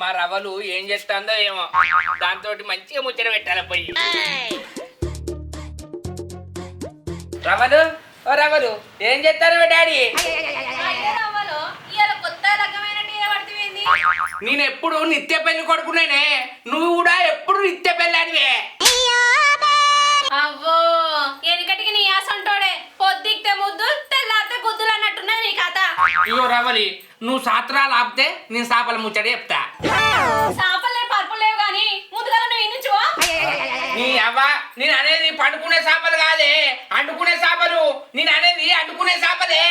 మా రవ్వలు ఏం చేస్తుందో ఏమో, దాంతో మంచిగా ముచ్చట పెట్టాలి పోయి. రవ్వలు, ఓ రవ్వలు, ఏం చేస్తాను డాడీ? నేను ఎప్పుడు నిత్య పెళ్లి కొడుకునేనే, నువ్వు కూడా ఎప్పుడు నిత్య పెళ్లి అనివే. అవ్వో ఎనకటికి నీ ఆసంటోడే, పొద్దుక్తే ముద్దు తెల్లారితే గుద్దులు అన్నట్టున్నది నీ కథ. ఇగో రవ్వలి, నువ్వు సాత్రాలు ఆపితే నేను చేపల ముచ్చట చెప్తా. చేపలే పరుపులు లేవు గాని ముందుగా నువ్వు ఇంచువా. నీ అవ్వ, నేను అనేది పండుకునే చేపలు కాదే, అండుకునే చేపలు. నేను అనేది అండుకునే చేపలే.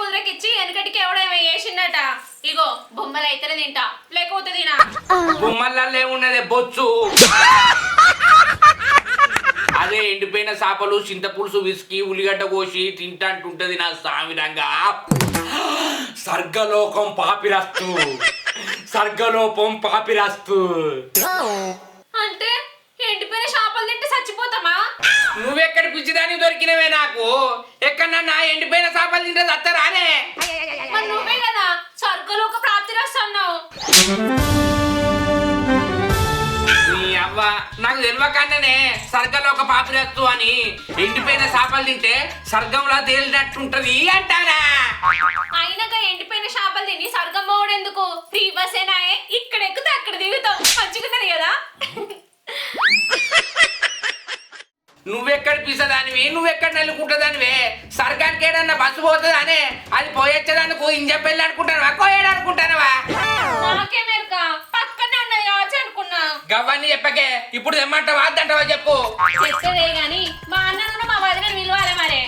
బుద్రకిచ్చి వెనకటికి ఎవడేమో వేసిండట. ఇగో బొమ్మలు అయితేనే తింటా, లేకపోతే తినా. బొమ్మలల్లో ఉన్నదే బొచ్చు. అదే ఎండిపోయిన చేపలు చింతపులుసు విసికి ఉల్లిగడ్డ కోసి తింటాంటుంటది నా సామిరంగా. స్వర్గలోకం పాపిరస్తు, స్వర్గలోపం పాపిరస్తు. అంటే ఎండిపోయిన చేపలు తింటే చచ్చిపోతామా? నువ్వెక్కడ పిచ్చిదాన్ని దొరికినవే నాకు. ఎక్కడన్నా ఎండిపోయిన చేపలు తింటే చత్తరానే. మరి నువ్వే కదా స్వర్గలోక ప్రాప్తి రాస్తున్నావు. నీ అవ్వ, నాకు తెలియకనే స్వర్గలోక పాపిరస్తు అని. ఎండిపోయిన చేపలు తింటే స్వర్గంలా తేలినట్టుంటది అంటారా? అయినగా ఎండిపోయిన చేపలు తిని స్వర్గం పోవడం ఎందుకు? ఫ్రీ బస్సేనాయే, ఇక్కడ ఎక్కితే అక్కడ దిగుతావు, మంచిగున్నది కదా. నువ్వెక్కడ పిసదానివి, నువ్వెక్కడ నెల్లుకుంటదానివే. స్వర్గానికి ఏడన్నా బస్సు పోతుందానే, అది పోయొచ్చేదానికి ఇంజ పెళ్ళి అనుకుంటానవా, కోయడు అనుకుంటానవా? నాకే మేరక పక్కనే ఉన్నది కావచ్చు అనుకున్నా. గవ్వని చెప్పకే, ఇప్పుడు తెమ్మంటావా అద్దంటావా చెప్పు. చెప్తేదే గాని మా అన్నను మా వదిన విలువాలే మరే.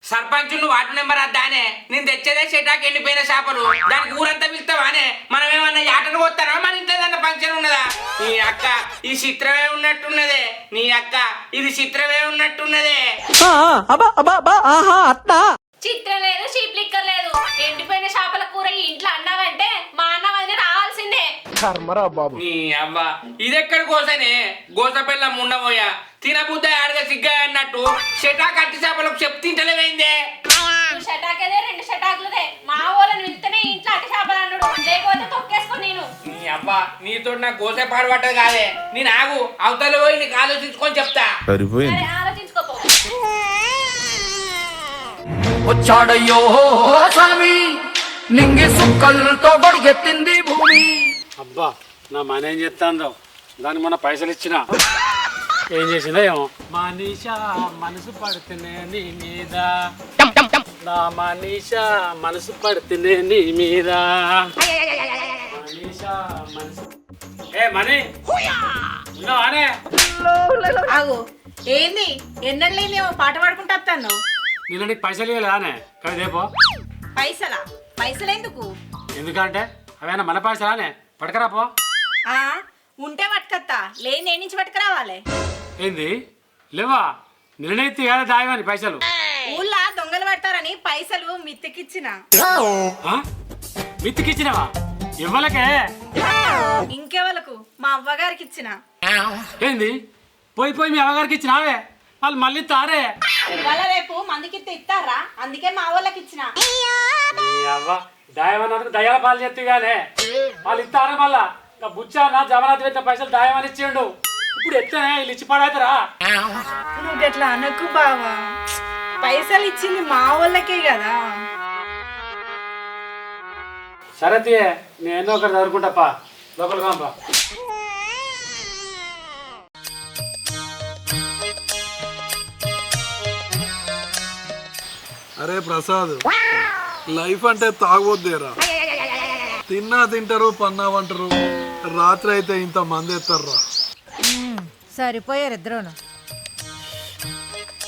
సర్పంచ్ నువ్వు వాటి నెంబర్ అద్దానే. నేను తెచ్చేదే చెటాకి ఎండిపోయిన చేపలు, దానికి ఊరంతా పిలుస్తావానే? మనం ఏమన్నా యాటను పోతానా? మన ఇంట్లో ఏదన్నా ఫంక్షన్ ఉన్నదా? నీ అక్క ఈ చిత్రమే ఉన్నట్టున్నదే. నీ అక్క ఇది చిత్రమే ఉన్నట్టున్నదే. చిత్రం లేదు, షీప్ లిక్కర్ లేదు. ఎండిపోయిన చేపల కూర ఈ ఇంట్లో అన్నావంటే మా అన్న వదిన రావాల్సిందే. నీ అవ్వ, ఇదెక్కడ గోసనే? గోస పిల్లం ఉండబోయా తినబుద్ద ఆడగా సిగ్గా అన్నట్టు షటా కట్టి చేపలకు చెప్తింటలేమైందే. నువ్వు షటాకేదే, రెండు షటాకులదే. మా వాళ్ళని వెళ్తేనే ఇంట్లో అట్టి చేపలు అన్నాడు, లేకపోతే తొక్కేసుకో నేను. నీ అవ్వ, నీతో నాకు గోసే పాడుపడ్డది కాదే. నేను ఆగు, అవతల పోయి నీకు ఆలోచించుకొని చెప్తా. సరే ఆలోచించుకోపో. వచ్చాడయ్యో స్వామి, నింగి సుక్కలతో బడిగెత్తింది భూమి. అబ్బా, నా మన ఏం చెప్తాందో, దానికి మన పైసలు ఇచ్చిన ఏం చేసిందో ఏమో. మనీషా మనసు పడితేనే నీ మీద, నా మనీషా మనసు పడితేనే నీ మీద. మనీషా మనసు ఏ మనీ ఉన్నావానే? ఆగు, ఏంది ఎన్నెళ్ళేమో పాట పాడుకుంటా వస్తాను. నిన్న నీకు పైసలు ఇవ్వలేదానే? కానీ రేపో పైసలు ఎందుకు? ఎందుకంటే అవేనా మన పైసలానే? పడకరాపో. ఆ ఉంటే పట్టుకత్తా, లేని ఏ నుంచి పట్టుకురావాలి? ఏంది లేవా? నిర్ణయితే కదా దాయమని పైసలు. ఊళ్ళో దొంగలు పడతారని పైసలు మిత్తికిచ్చిన. మిత్తికిచ్చినవా? ఇవ్వలకే. ఇంకెవలకు? మా అవ్వగారికి ఇచ్చిన. ఏంది పోయి పోయి మీ అవ్వగారికి ఇచ్చినావే? వాళ్ళు మళ్ళీ తారే. వాళ్ళ రేపు మందికిత్తే ఇస్తారా, అందుకే మా వాళ్ళకి ఇచ్చిన. అవ్వ దాయమన్నందుకు దయాల పాలు చెప్తే గానే వాళ్ళు ఇస్తారా? మళ్ళా బుచ్చాన జగన్నాథ్ పెట్టిన పైసలు దాయమని ఇచ్చిండు. ఇప్పుడు ఎత్తనే వీళ్ళు ఇచ్చి పడవుతారా? నువ్వు ఎట్లా అనకు బావా, పైసలు ఇచ్చింది మా వాళ్ళకే కదా. సరే తీయే, నేను ఒకటి చదువుకుంటాపా, లోపలికి పంపా. అరే ప్రసాద్, లైఫ్ అంటే తాగొద్దేరా. తిన్నా తింటారు, పన్నావంటారు, రాత్రి అయితే ఇంత మంది ఎత్తారా. సరిపోయారు ఇద్దరును.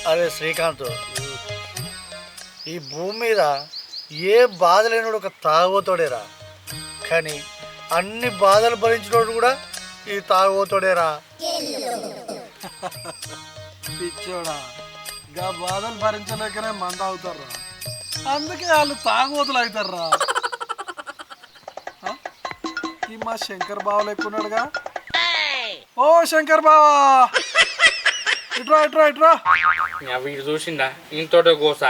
అరే శ్రీకాంత్, ఈ భూమి మీద ఏ బాధ లేనివాడు ఒక తాగుబోతోడేరా. కానీ అన్ని బాధలు భరించినోడు కూడా ఈ తాగుబోతోడేరా. పిచ్చోడా, గా బాధలు భరించలేకనే మంద అవుతారా, అందుకే వాళ్ళు తాగుబోతులు అవుతారా. ఈ మా శంకర్ బావ లెక్కున్నాడుగా. ఓ శంకర్ బావా, ఇట్రా ఇట్రా ఇట్రా. వీడు చూసిందా ఇంతోటో గోస.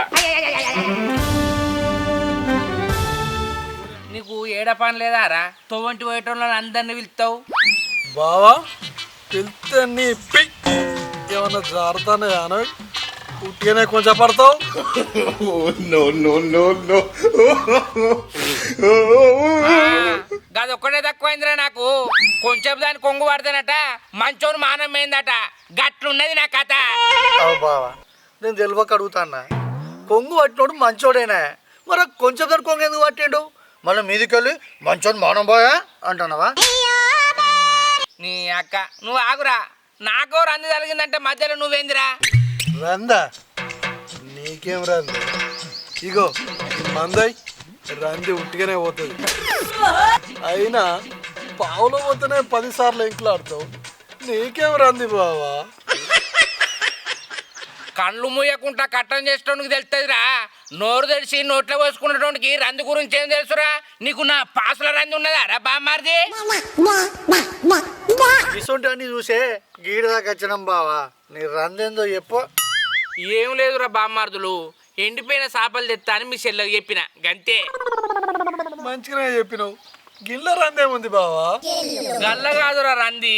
నీకు ఏడ పని లేదారా తొవ్వంటి పోయేటోళ్ళని అందరిని పిలుస్తావు బావా పిలిస్తే నీ ఏమన్నా జారుతానే అను ఉట్టిగానే కొంచెం పడతావు గది ఒక్కడే తక్కువైందిరా నాకు కొంచెం దాని కొంగు పడతానట మంచోని మానం ఏందట గట్లున్నది నా కథ అవు బావా నేను తెలియక అడుగుతాన్నా కొంగు పట్టినోడు మంచోడేనా మరి కొంచెం దాని కొంగు ఎందుకు పట్టిండు మళ్ళీ మీదికి వెళ్ళి మంచోడు మానం పోయా అంటున్నావా నీ అక్క నువ్వు ఆగురా నాకో రంది జరిగిందంటే మధ్యలో నువ్వేందిరా రందా నీకేం రంది ఇగో మందయ్ రంది ఉట్టిగానే పోతుంది అయినా పావులో పోతేనే 10 సార్లు ఎంకులాడతావు నీకేం రంది బావా కళ్ళు మూయకుండా కట్టం చేసేటోనికి తెలుస్తుందిరా నోరు తెరిచి నోట్లో పోసుకునేటోనికి రంది గురించి ఏం తెలుసురా నీకు నా పాసుల రంది ఉన్నదా రా బామ్మారిది ఇసుంటి అన్ని చూసే గీడి దాకా వచ్చినాం బావా నీ రందేందో చెప్పు ఏం లేదురా బామ్మార్దులు ఎండిపోయిన చేపలు తెస్తా అని మీ చెల్లెకి చెప్పిన గంతే మంచిగానే చెప్పినావు గిల్ల రందేముంది బావా గల్ల కాదురా రంది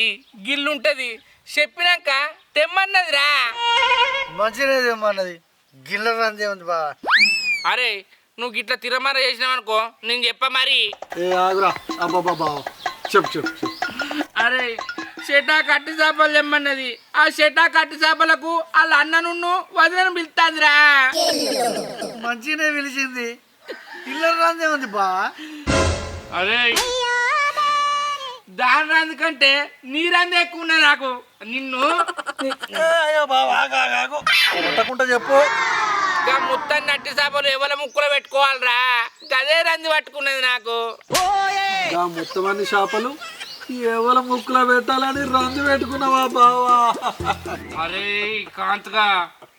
గిల్లుంటది చెప్పినాక తెమ్మన్నదిరా మంచిగా ఏమన్నది గిల్ల రందే ఉంది బావా అరే నువ్వు గిట్లా తిరమర చేసినావనుకో నేను చెప్ప మరి ఏ ఆగురా అబ్బాబా బావా చెప్పు చెప్పు చెప్పు అరే షెటా కట్టి చేపలు తెమ్మన్నది ఆ షెటా కట్టి చేపలకు వాళ్ళ అన్నను వదిలేను పిలుస్తాందిరా మంచిగానే పిలిచింది గిల్ల రందే ఉంది బావా అరే దాని రంది కంటే నీ రంది ఎక్కువ ఉన్నది నాకు నిన్ను అయ్యో బావా ఆగు కొట్టకుండా చెప్పు ఇంకా ముత్తాన్ని నట్టి చేపలు ఎవల ముక్కులో పెట్టుకోవాలరా గదే రంది పట్టుకున్నది నాకు మొత్తం అన్ని చేపలు ఎవరి ముక్కులో పెట్టాలని రంది పెట్టుకున్నావా బావా అరే కాంతగా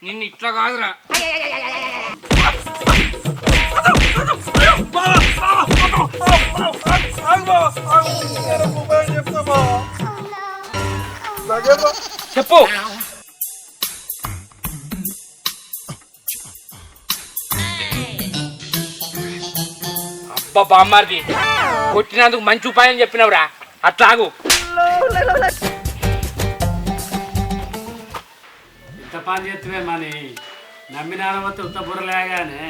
నిన్ను ఇట్లా కాదురా చెప్తా బావా చెప్పు అబ్బా బామ్మారిది కొట్టినందుకు మంచి ఉపాయం చెప్పినవురా అట్లాగు ఇంత పని చేస్తే మని నమ్మిన వస్తే ఉత్త బుర్రలేగానే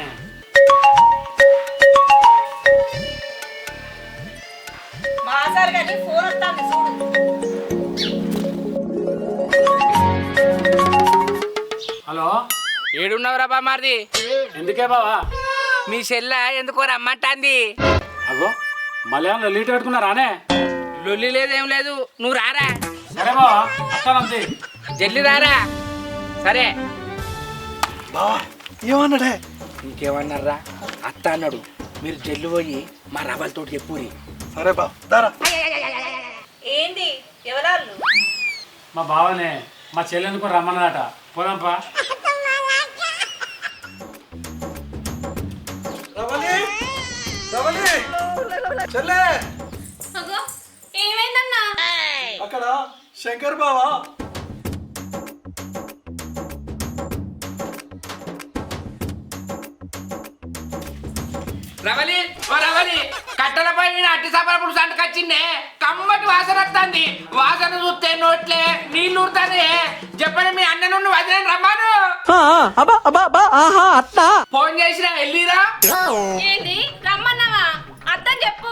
మా సార్ కానీ ఫోన్ వస్తాను చూడు హలో ఏడున్నావురా బామ్మారిది ఎందుకే బావా మీ చెల్ల ఎందుకో రమ్మంటాంది అగో మలయాళంలో లీటర్ పెట్టుకున్నారానే లొల్లి లేదేం లేదు నువ్వు రారా సరే బావా అత్తానంతే జల్లి రారా సరే బావా ఏమన్నాడే ఇంకేమన్నారా అత్త అన్నాడు మీరు జల్లు పోయి మా రవ్వలతో చెప్పురి సరే బావ దారా ఏంది ఎవరాళ్ళు మా బావనే మా చెల్లెందుకు రమ్మన్నదట పోదాంపా రవలి రవలి చెల్లే అగో ఏమైందన్నా అక్కడ శంకర్ బావా రవలి ఓ రవలి కట్టెలపై మీద అట్టి చేపల పులుసు అంటకొచ్చిందే కమ్మటి వాసన వస్తుంది వాసన చూస్తే నోట్లే నీళ్లు ఊరుతానే చెప్పని మీ అన్న నుండి వదిలేని రమ్మాను ఫోన్ చేసినా వెళ్ళిరా ఏంది రమ్మన్నావా అర్థం చెప్పు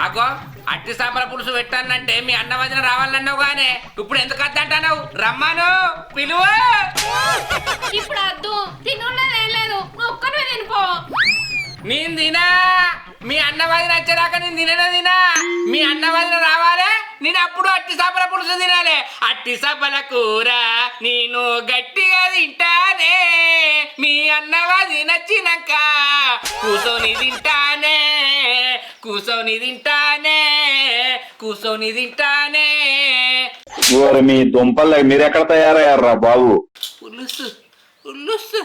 అగో అట్టి చేపల పులుసు పెట్టానంటే మీ అన్న వదిన రావాలన్నావు గానే ఇప్పుడు ఎందుకు వద్దంటున్నావు రమ్మాను పిలువ ఇప్పుడు అద్దు తినున్నది ఏం లేదు నువ్వు ఒక్కనే తినిపో నేను తినా మీ అన్న వదిన వచ్చేదాకా నేను తినా మీ అన్న వదిన రావాలే నేను అప్పుడు అట్టి చేపల పులుసు తినాలి అట్టి చేపల కూర నేను గట్టిగా తింటానే మీ అన్న వదిన వచ్చినాక కూసోని తింటానే కూసోని తింటానే కూసోని తింటానే మీ దుంపలు మీరెక్కడ తయారయ్యారా బాబు పులుసు పులుసు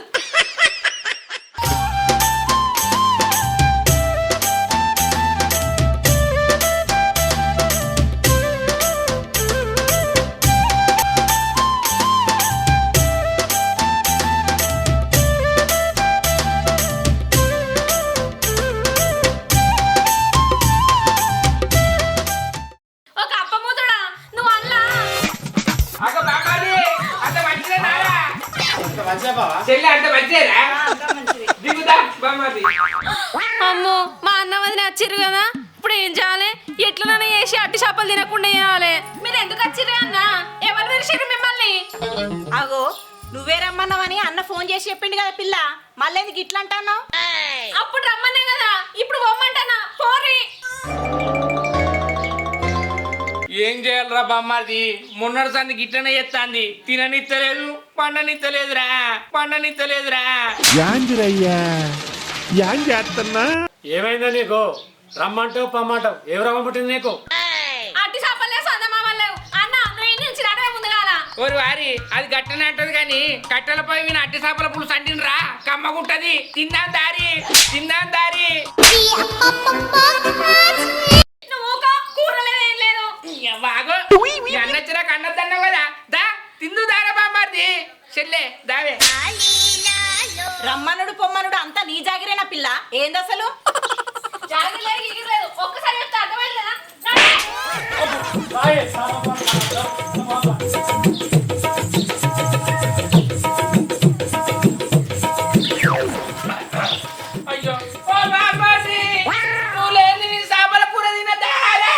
చెల్లి అంత మంచిదేరా దిగుదా బామ్మది అమ్మో మా అన్న వదిన వచ్చిర్రు కదా ఇప్పుడు ఏం చేయాలి ఎట్లనైనా చేసి అట్టి చేపలు తినకుండా చేయాలి మీరు ఎందుకు వచ్చిర్రు అన్న ఎవరు పిలిచిర్రు మిమ్మల్ని అగో నువ్వే రమ్మన్నావని అన్న ఫోన్ చేసి చెప్పిండు కదా పిల్ల మళ్ళీ ఎందుకు ఇట్లా అంటాను అప్పుడు రమ్మనే కదా ఇప్పుడు పొమ్మంటానా పోరి ఏం చేయాలరా బామ్మది మొన్నటి సంది గిట్లనే ఎత్తాంది తిననిత్తలేదు పండనిత్తలేదురా ఏమైందా నీకు రమ్మంటావు పమ్మంటావు ఎవరు రమ్మంటుంది నీకు అట్టి చేపలే సందమామలు అన్న నువ్వు నుంచి నడవే ముందుగాల ఓరి వారి అది గట్టనే అంటది కానీ కట్టెలపై విన అట్టి చేపల పులుసు అంటినరా కమ్మగుంటది తిందాం దారి నువ్వు కూరలేదు ఏం లేదు బాగో అన్నచ్చినా కన్నద్దన్నావు కదా దా తిందు దారా బామ్మది చెల్లె దావే రమ్మనుడు పొమ్మనుడు అంతా నీ జాగిరేనా పిల్ల ఏంది అసలు జాగ్రత్తలేదు గిగిలేదు ఒక్కసారి చెప్తే అర్థమైంది కదా అయ్యో ఓ బామ్మది నువ్వు లేని నీ చేపల కూర తినదారా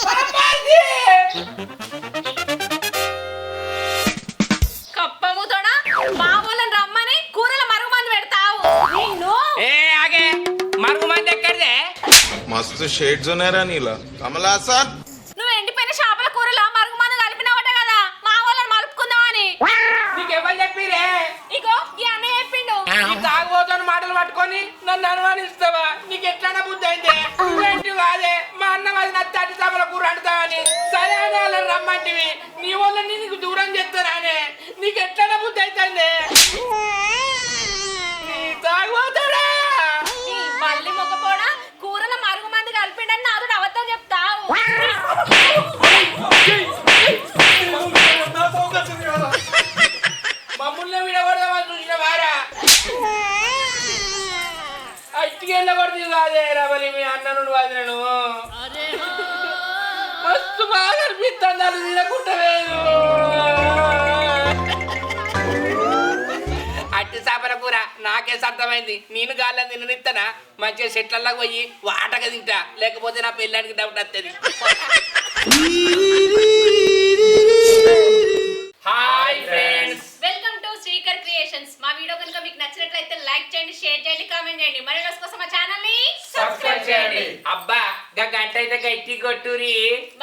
బామ్మది కప్పముతోడా మా వాళ్ళని రమ్మని కూరల మరుగు మంది పెడతావు నిన్ను ఏ ఆగే మరుగు మంది ఎక్కడిదే मस्त शेड जो नाही राणीला कमला असा నువ్వు ఎండిపోయిన చేపల కూరలో మరుగు మందు కలిపినావట కదా మా వాళ్ళని మలుపుకుందామని నీకెవరు చెప్పిరే ఇగో ఈ అన్న చెప్పిండు ఈ తాగుబోతున్న మాటలు పట్టుకొని నన్ను అనుమానిస్తావా నీకు ఎట్లా బుద్ధి అయితే నువ్వేంటి కాదే మా అన్న అది నచ్చి అట్టి చేపల కూర అంటావని సరే అని వాళ్ళని రమ్మంటివి నీ వల్ల నీకు దూరం చేస్తానే నీకు ఎట్లా బుద్ధి అయితే తాగుబోతాడా మళ్ళీ మొక్కపోడా కూరల మరుగు మంది కలిపిండని నాతో అబద్ధం చెప్తావు మమ్మల్ని విడగొడదామని చూసిన వారా అట్టికి వెళ్ళకూడదు కాదే రమలి మీ అన్నను వదిలేను మస్తు బాగా అనిపిస్తుంది అది తినకుంటలేదు అట్టి చేపల కూర నాకే అర్థమైంది నేను గాల్లో తిననిస్తానా మంచిగా చెట్లల్లో పోయి వాటగా తింటా లేకపోతే నా పెళ్ళానికి డౌట్ వస్తుంది hi friends welcome to Srikar creations మా వీడియో కనుక మీకు నచ్చినట్లయితే లైక్ చేయండి షేర్ చేయండి కామెంట్ చేయండి మరి కోసం మా ఛానల్ ని సబ్స్క్రైబ్ చేయండి అబ్బా గంట అయితే గట్టి కొట్టురి